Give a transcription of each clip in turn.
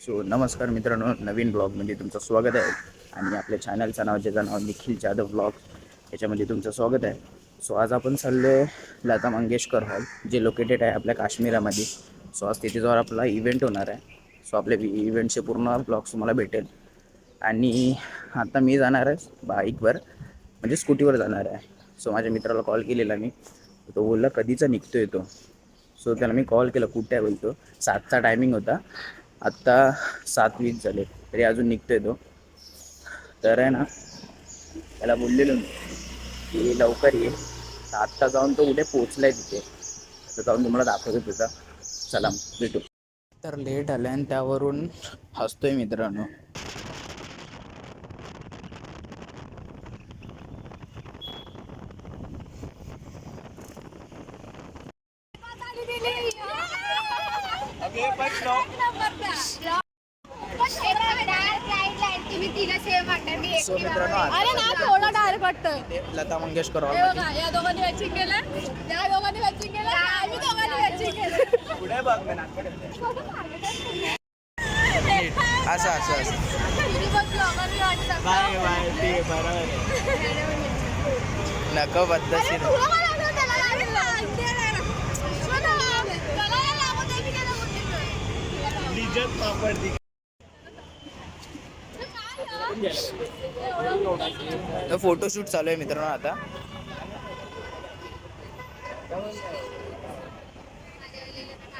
So नमस्कार मित्रांनो, नवीन ब्लॉगमध्ये तुमचं स्वागत आहे. आणि आपल्या चॅनलचं नाव ज्याचं नाव निखिल जाधव ब्लॉग, याच्यामध्ये तुमचं स्वागत आहे. सो आज आपण चाललो आहे लता मंगेशकर हॉल, जे लोकेटेड आहे आपल्या काश्मीरामध्ये. सो आज तिथे जाऊन आपला इव्हेंट होणार आहे. सो आपल्या इव्हेंटचे पूर्ण ब्लॉग्स तुम्हाला भेटेल. आणि आता मी जाणार आहे बाईकवर, म्हणजे स्कूटीवर जाणार आहे. सो माझ्या मित्राला कॉल केलेला मी, तो बोलला कधीचा निघतो आहे तो. सो त्याला मी कॉल केला, कुठे आहे बोलतो. 7चा टायमिंग होता, आत्ता 7:20 झाले, तरी अजून निघतो आहे तो. तर आहे ना, त्याला बोललेलो मी की लवकर ये. तर आत्ता जाऊन तो उद्या पोचला आहे तिथे. तर जाऊन तुम्हाला दाखवतो तुझा. चला भेटू. तर लेट आलं आणि त्यावरून हसतोय मित्रांनो. सो मित्रांनो, लता मंगेशकर हॉल या दोघांनी मॅचिंग केलं, या दोघांनी मॅचिंग केलं, आम्ही दोघांनी मॅचिंग केलं. पुढे बघ ना. असं असं असं नको बद्दशीर. फोटोशूट चालू आहे मित्रांनो. आता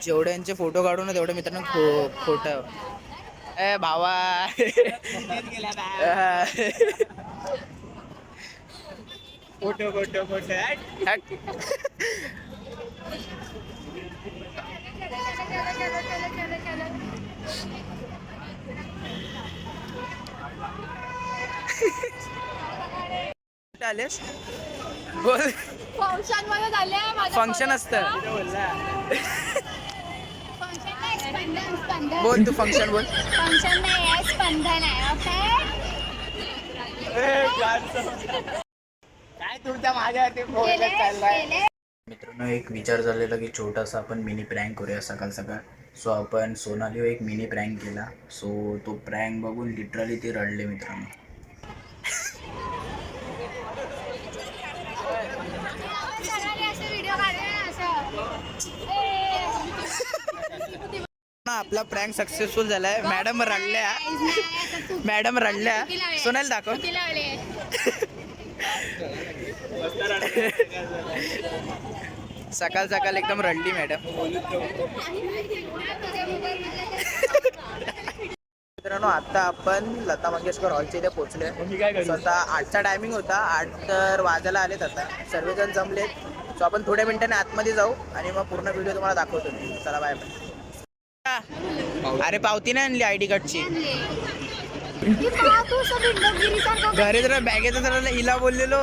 जेवढ्यांचे फोटो काढू ना तेवढे मित्रांनो खोटं ए भावा. फोटो फोटो फोटो आलेस बोल. फंक्शन मध्ये झाले, फंक्शन असतं. बोल तू फंक्शन बोल. फंक्शन नाही आहे, स्पंदन आहे. काय तुमच्या माझ्या चाललाय मित्रांनो. एक विचार झालेला की छोटासा आपण मिनी प्रँक करूया सकाळ सकाळ. सो आपण सोनाली एक मिनी प्रँक केला. सो तो प्रँक बघून लिटरली ते रडले मित्रांनो. आपला प्रँक सक्सेसफुल झालाय. मॅडम रडल्या, मॅडम रडल्या. सोनाली दाखव. सकाळ सकाळ एकदम रडली मॅडम. मित्रांनो, आता आपण लता मंगेशकर हॉलच्या इथे पोहोचले. आता 8चा टायमिंग होता, 8 तर वाजायला आलेत. आता सर्वजण जमलेत. सो आपण थोड्या मिनिटांनी आतमध्ये जाऊ आणि मग पूर्ण व्हिडिओ तुम्हाला दाखवतो मी. चला बाय बाय. अरे पावती नाही आणली आयडी कार्डची. घरी जरा बॅगेचं जरा हिला बोललेलो.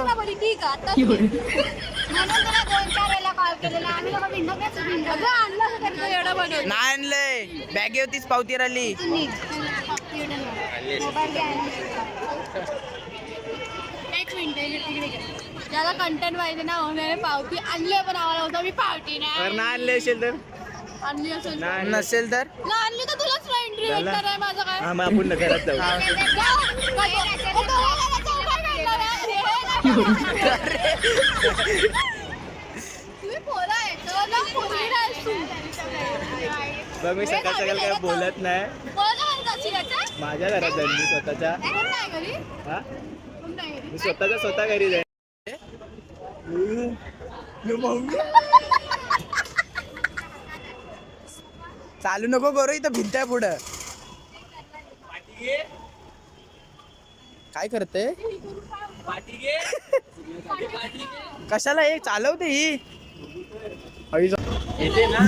नाही आणलंय, बॅगेवरतीच पावती राहिली. एक मिनिट, त्याला कंटेंट पाहिजे ना, होणारे पावती आणले, पण आम्हाला होता मी पावती नाही आणले असेल तर. आणली असेल नसेल तर आणली तर तुलाच एंट्री भेटणार आहे. माझं काय आपण घरात जाऊ. तुम्ही बोला मी सकाळ सकाळ काय बोलत नाही. माझ्या घरात जाईल मी स्वतःच्या. मी स्वतः घरी जाईल. चालू नको करू, इथं भिंत आहे पुढं. काय करते कशाला एक चालवते ही. येते ना.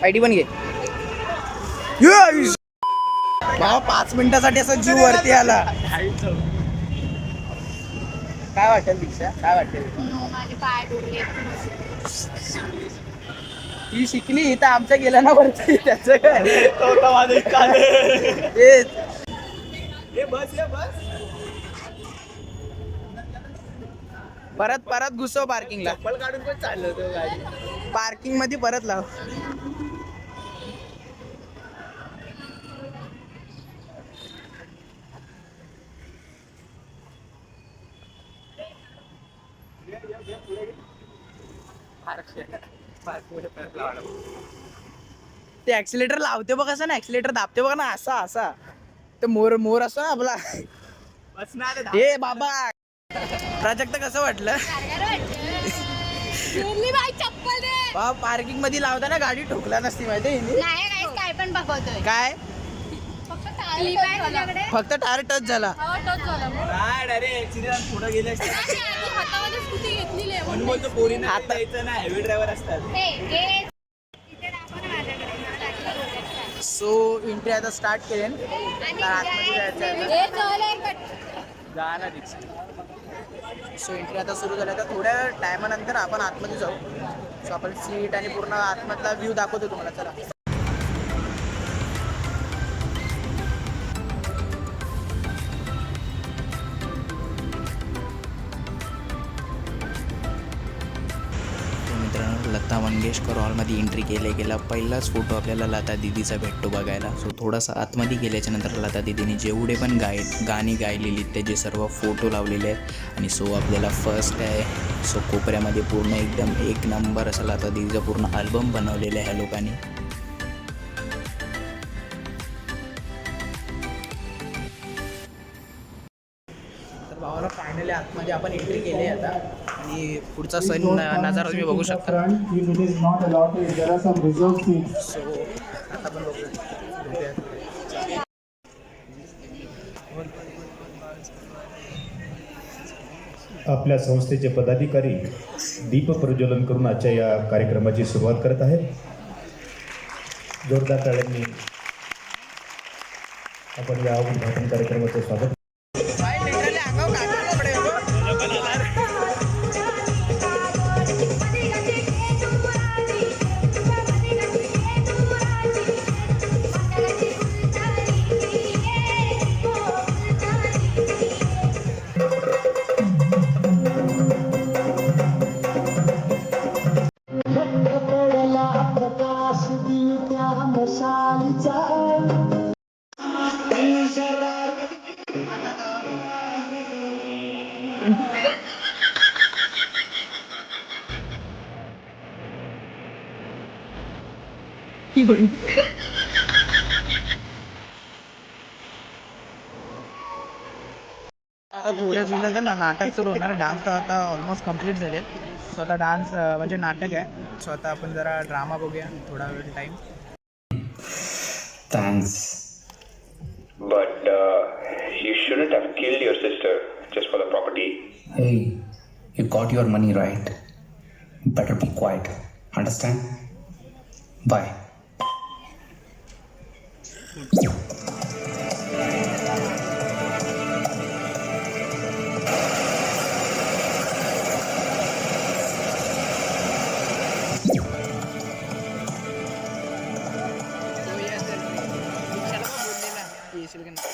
आयडी पण घे. 5 मिनिटासाठी असं जीव वरती आला. काय वाटेल दीक्षा, काय वाटेल? माझे पाय दुखले. ती शिकली तर आमच्या गेल्या ना वरती त्याचं काय परत परत घुसव पार्किंगला काढून पण चाललं होतं गाडी. पार्किंग मध्ये परत लाव. ते ऍक्सिलेटर लावते बघ असं ना, ऍक्सिलेटर दाबते बघ ना असा असा. ते मोर मोर असतो ना आपला. बस ना आता हे बाबा प्राजक्त कसं वाटलं? बाई चप्पल दे. पार्किंग मध्ये लावताना गाडी ठोकला नसती माहिती नाही guys, काय पण बघतोय. काय फक्त टाळी आहे तुझ्याकडे. फक्त टायर टच झाला. हो, टच झाला मग. नाही डायरेक्ट ऍक्सिडेंट पुढे गेले असते. नाही, आधी हातामध्ये स्कूटी घेतलेली आहे म्हणून म्हणून. बोलतो पोरींना जायचं ना, हेवी ड्रायव्हर असतात. इथे दाखव ना माझ्याकडे. मला दाखव. सो एंट्री आता स्टार्ट केले. आतमध्ये जायचं आहे. हे चल यार, पट. जा ना रिक्षा. सो एंट्री आता सुरू झाली. आता थोड्या टायमानंतर आपण आतमध्ये जाऊ. सो आपण सीट आणि पूर्ण आतमधला व्ह्यू दाखवतो तुम्हाला. चला. मित्रांनो लता मंगेशकर हॉलमध्ये एंट्री गेला पहिलाच फोटो आपल्याला लता दीदीचा भेटतो बघायला. सो थोडासा आतमध्ये गेल्याच्या नंतर लता दीदीने जेवढे पण गाणी गायलेली त्याचे सर्व फोटो लावलेले आहेत. आणि सो आपल्याला फर्स्ट आहे सो कोपऱ्यामध्ये पूर्ण एकदम एक नंबर असं लता दीदीचा पूर्ण अल्बम बनवलेलं आहे ह्या लोकांनी. भावाला फायनली आतमध्ये आपण एंट्री केली आता आणि पुढचा सण नजारा तुम्ही बघू शकता. सो आता पण बघू. आपल्या संस्थेचे पदाधिकारी दीप प्रज्वलन करून आजच्या या कार्यक्रमाची सुरुवात करत आहेत. जोरदार टाळ्यांनी आपण या उद्घाटन कार्यक्रमाचं स्वागत. आता थोड्या दिवसात नाटक सुरू होणार. डान्स तर आता ऑलमोस्ट कम्प्लीट झाले. स्वतः डान्स म्हणजे नाटक आहे. स्वतः आपण जरा ड्रामा बघूया थोडा वेळ time. Thanks. But you shouldn't have killed your sister just for the property. Hey, you got your money right. Better be quiet. Understand? Bye. येशील की नाही.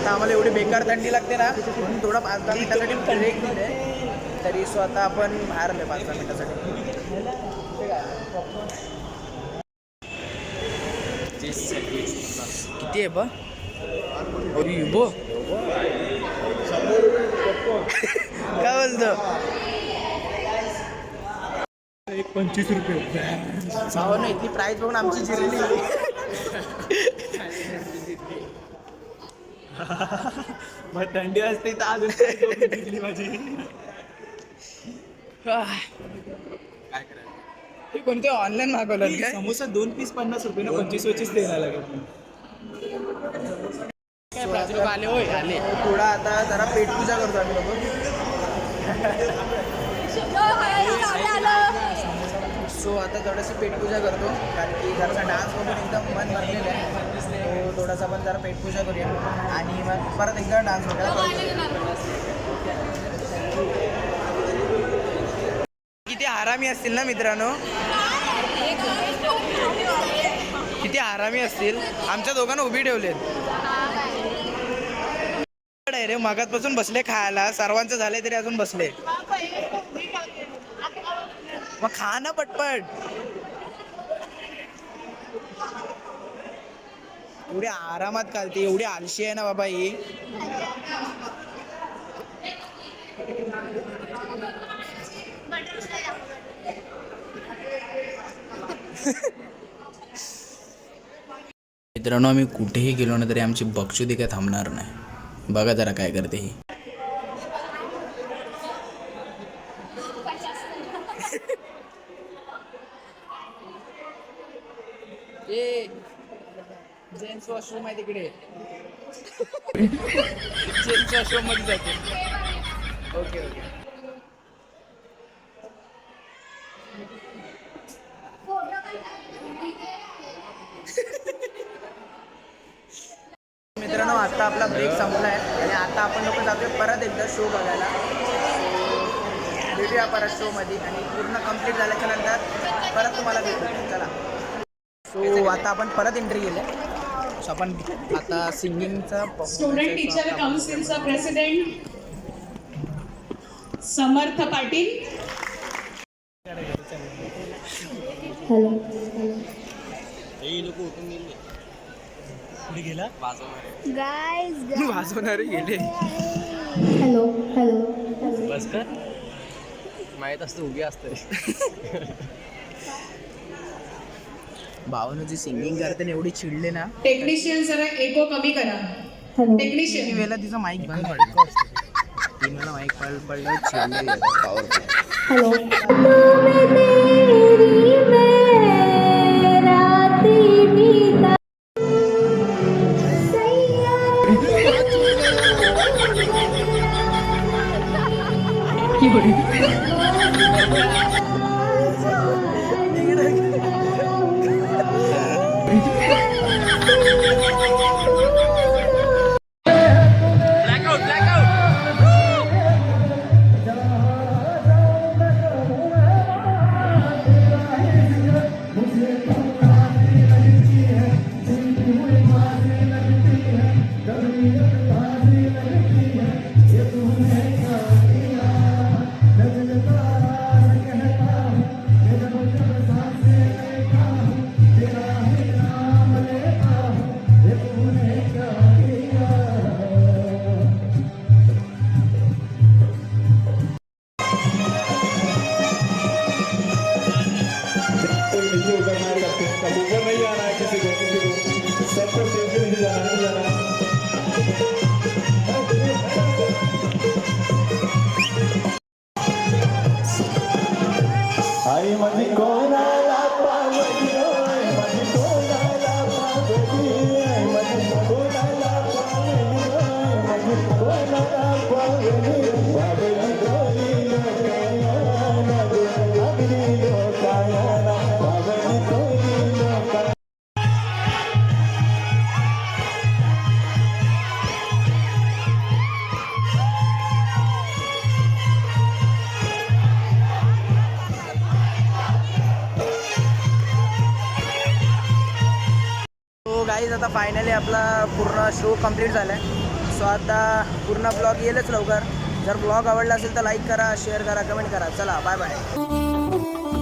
आता आम्हाला एवढी बेकार थंडी लागते ना म्हणून थोडा 5-10 मिनिटासाठी ब्रेक दिले तरी स्वतः आपण बाहेर आले 5-10 मिनिटासाठी. किती आहे बा अरे बो काय बोलतो 25 रुपये. ना इतकी प्राईस बघून आमची जिरली. मग थंडी असते तर अजून जिंकली माझी. काय करायचं हे कोणते ऑनलाईन मागवलं काय समोसा 2 पीस 50 रुपये ना 25 वचीच द्यायला लागेल. काय प्राची लोक आले होय आले थोडा आता जरा पेटपूजा करतो आम्ही लोक. सो आता थोडीशी पेटपूजा करतो कारण की जरासा डान्स बघून एकदम मन भरलेलं आहे. तो थोडासा आपण जरा पेटपूजा करूया आणि मग परत एकदा डान्स वगैरे करूया. किती आरामी असतील ना मित्रांनो किती आरामी असतील. आमच्या दोघांना उभी ठेवलेत रे मगातपासून बसले खायला. सर्वांचं झालंय तरी अजून बसले. मग खा ना पटपट. एवढी आरामात खालते एवढी आलशी आहे ना बाबा ही. मित्रांनो आम्ही कुठेही गेलो ना तरी आमची बक्षुदी काय थांबणार नाही. बघा जरा काय करते ही. जेंट्स वॉशरूम आहे तिकडे. जेंट्स वॉशरूम मध्ये जाते. ओके ओके मित्रांनो आता आपला ब्रेक संपला आहे आणि आता आपण लोक जातोय परत एकदा शो बघायला. भेटूया परत शो मध्ये आणि पूर्ण कंप्लीट झाल्याच्या नंतर परत तुम्हाला भेटू. चला सो आता आपण परत एंट्री केली. सो आपण आता सिंगिंगचा स्टुडंट टीचर काउन्सिलचा प्रेसिडेंट समर्थ पाटील. वाजवणारे गेले. हॅलो हॅलो बस कर माहीत असतं उभी असते. भावना जी सिंगिंग करते एवढी चिडले ना टेक्निशियन जरा एको कमी करा. टेक्निशियन किती वेळेला तिचा माईक बंद पडतो. ती मला माईक पडलं चिडले पॉवरफुल. आई माझी कोणाला पावली होय, माझी कोणाला पावली, आई माझी कोणाला पावली होय, माझी कोणाला पावली, पावली कोणी लोकायला, लागली लोकायला, पावली कोणी लोकायला. गाईज आता फायनली आपला पूर्ण शो कंप्लीट झाला आहे. सो आता पूर्ण ब्लॉग येईलच लवकर. जर ब्लॉग आवडला असेल तर लाईक करा, शेअर करा, कमेंट करा. चला बाय बाय.